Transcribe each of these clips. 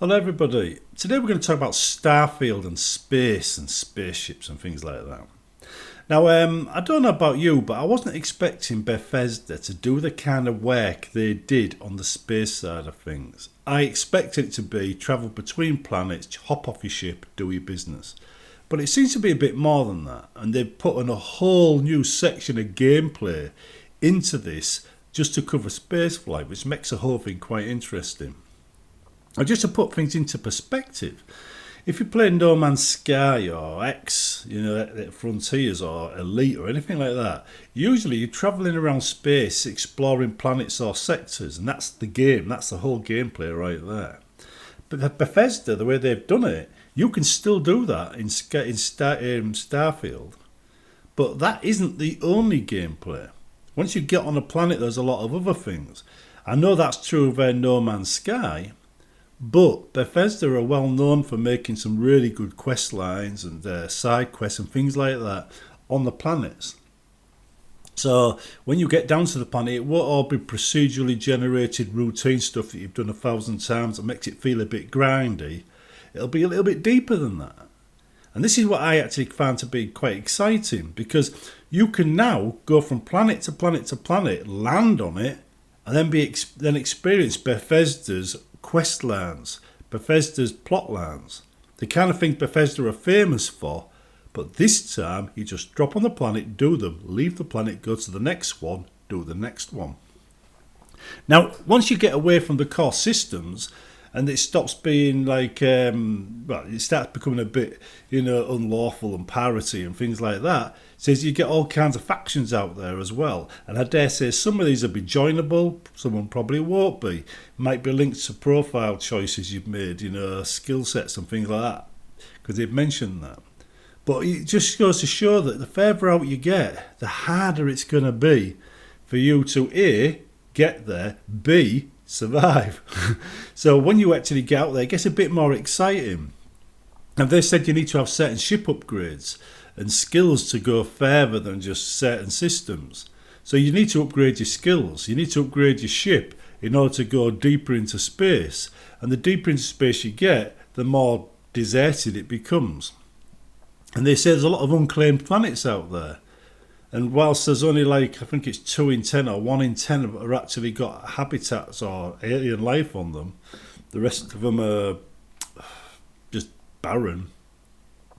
Hello everybody. Today we're going to talk about Starfield and space and spaceships and things like that. Now, I don't know about you, but I wasn't expecting Bethesda to do the kind of work they did on the space side of things. I expected it to be travel between planets, hop off your ship, do your business. But it seems to be a bit more than that, and they've put in a whole new section of gameplay into this just to cover spaceflight, which makes the whole thing quite interesting. Now, just to put things into perspective, if you play No Man's Sky or X, Frontiers or Elite or anything like that, usually you're travelling around space, exploring planets or sectors, and that's the game, that's the whole gameplay right there. But Bethesda, the way they've done it, you can still do that in Starfield, but that isn't the only gameplay. Once you get on a planet, there's a lot of other things. I know that's true of No Man's Sky, but Bethesda are well known for making some really good quest lines and side quests and things like that on the planets. So when you get down to the planet, it won't all be procedurally generated routine stuff that you've done 1,000 times that makes it feel a bit grindy. It'll be a little bit deeper than that. And this is what I actually found to be quite exciting, because you can now go from planet to planet to planet, land on it, and then experience Bethesda's quest lines, Bethesda's plot lines, the kind of thing Bethesda are famous for. But this time, you just drop on the planet, do them, leave the planet, go to the next one, do the next one. Now, once you get away from the core systems, and it stops being like, it starts becoming a bit, unlawful and piracy and things like that. It says you get all kinds of factions out there as well. And I dare say some of these will be joinable, some of them probably won't be. Might be linked to profile choices you've made, skill sets and things like that, because they've mentioned that. But it just goes to show that the further out you get, the harder it's going to be for you to A, get there, B, survive. So when you actually get out there, it gets a bit more exciting. And they said you need to have certain ship upgrades and skills to go further than just certain systems. So you need to upgrade your skills. You need to upgrade your ship in order to go deeper into space. And the deeper into space you get, the more deserted it becomes. And they say there's a lot of unclaimed planets out there. And whilst there's only I think it's 2 in 10 or 1 in 10 are actually got habitats or alien life on them, the rest of them are just barren.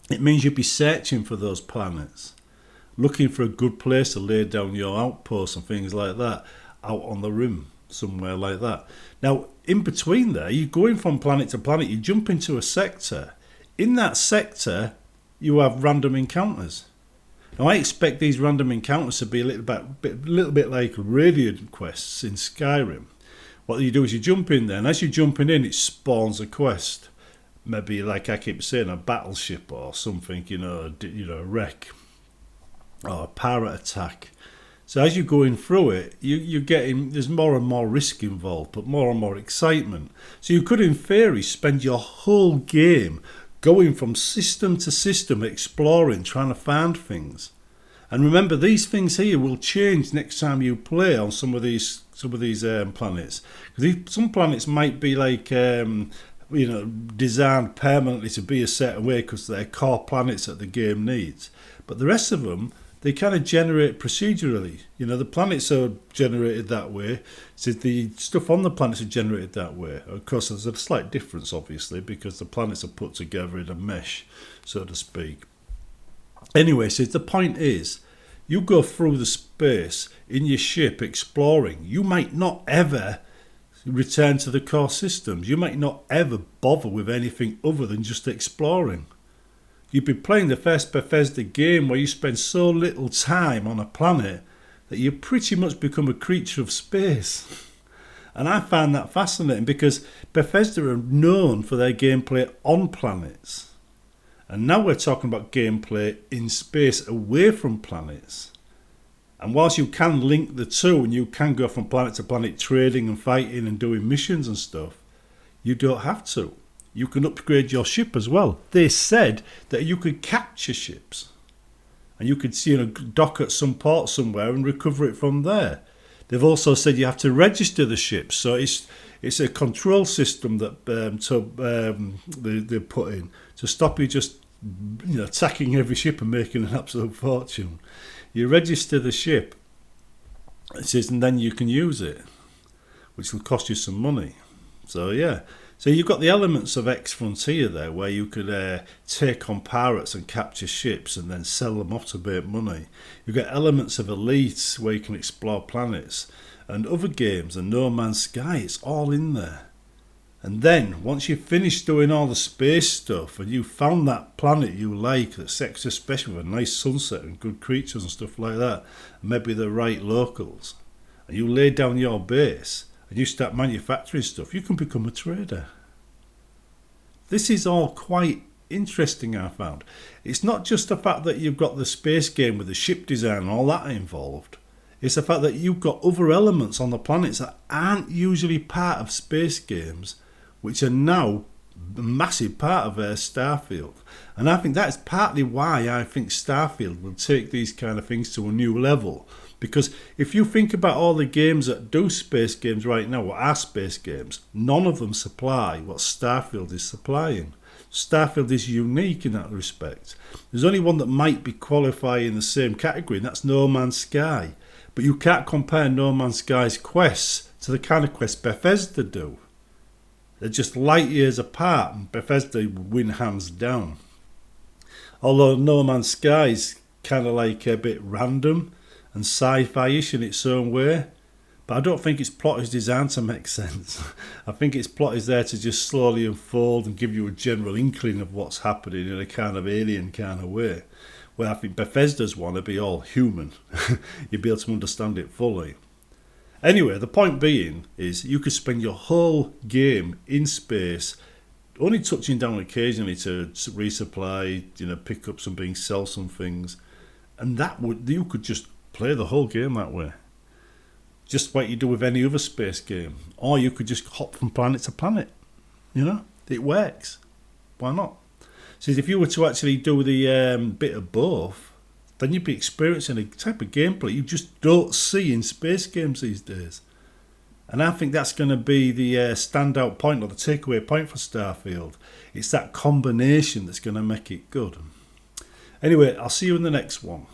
It means you'd be searching for those planets, looking for a good place to lay down your outposts and things like that, out on the rim, somewhere like that. Now, in between there, you're going from planet to planet, you jump into a sector. In that sector, you have random encounters. Now, I expect these random encounters to be a little bit like Radiant quests in Skyrim. What you do is you jump in there, and as you're jumping in, it spawns a quest. Maybe, like I keep saying, a battleship or something, a wreck or a pirate attack. So as you're going through it, you're getting, there's more and more risk involved, but more and more excitement. So you could, in theory, spend your whole game going from system to system, exploring, trying to find things. And remember, these things here will change next time you play on some of these planets. Because some planets might be designed permanently to be a certain way because they're core planets that the game needs. But the rest of them, they kind of generate procedurally. The planets are generated that way. So the stuff on the planets are generated that way. Of course, there's a slight difference, obviously, because the planets are put together in a mesh, so to speak. Anyway, so the point is, you go through the space in your ship exploring. You might not ever return to the core systems. You might not ever bother with anything other than just exploring. You'd be playing the first Bethesda game where you spend so little time on a planet that you pretty much become a creature of space. And I find that fascinating because Bethesda are known for their gameplay on planets. And now we're talking about gameplay in space away from planets. And whilst you can link the two and you can go from planet to planet trading and fighting and doing missions and stuff, you don't have to. You can upgrade your ship as well. They said that you could capture ships and you could dock at some port somewhere and recover it from there. They've also said you have to register the ships, so it's a control system that they put in to stop you just attacking every ship and making an absolute fortune. You register the ship, it says, and then you can use it, which will cost you some money. So yeah, so you've got the elements of X Frontier there, where you could take on pirates and capture ships and then sell them off to make money. You've got elements of Elite, where you can explore planets, and other games, and No Man's Sky. It's all in there. And then, once you've finished doing all the space stuff and you found that planet you like, that's extra special with a nice sunset and good creatures and stuff like that, and maybe the right locals, and you lay down your base and you start manufacturing stuff, you can become a trader. This is all quite interesting, I found. It's not just the fact that you've got the space game with the ship design and all that involved. It's the fact that you've got other elements on the planets that aren't usually part of space games, which are now a massive part of Starfield. And I think that's partly why I think Starfield will take these kind of things to a new level. Because if you think about all the games that do space games right now, or are space games, none of them supply what Starfield is supplying. Starfield is unique in that respect. There's only one that might be qualifying in the same category, and that's No Man's Sky. But you can't compare No Man's Sky's quests to the kind of quests Bethesda do. They're just light years apart, and Bethesda win hands down. Although No Man's Sky is kind of like a bit random and sci-fi-ish in its own way, but I don't think its plot is designed to make sense. I think its plot is there to just slowly unfold and give you a general inkling of what's happening in a kind of alien kind of way, where I think Bethesda's one to be all human. You'd be able to understand it fully. Anyway, the point being is you could spend your whole game in space, only touching down occasionally to resupply, pick up something, sell some things, and you could just play the whole game that way. Just like you do with any other space game. Or you could just hop from planet to planet. It works. Why not? So if you were to actually do the bit of both, then you'd be experiencing a type of gameplay you just don't see in space games these days. And I think that's going to be the standout point, or the takeaway point for Starfield. It's that combination that's going to make it good. Anyway, I'll see you in the next one.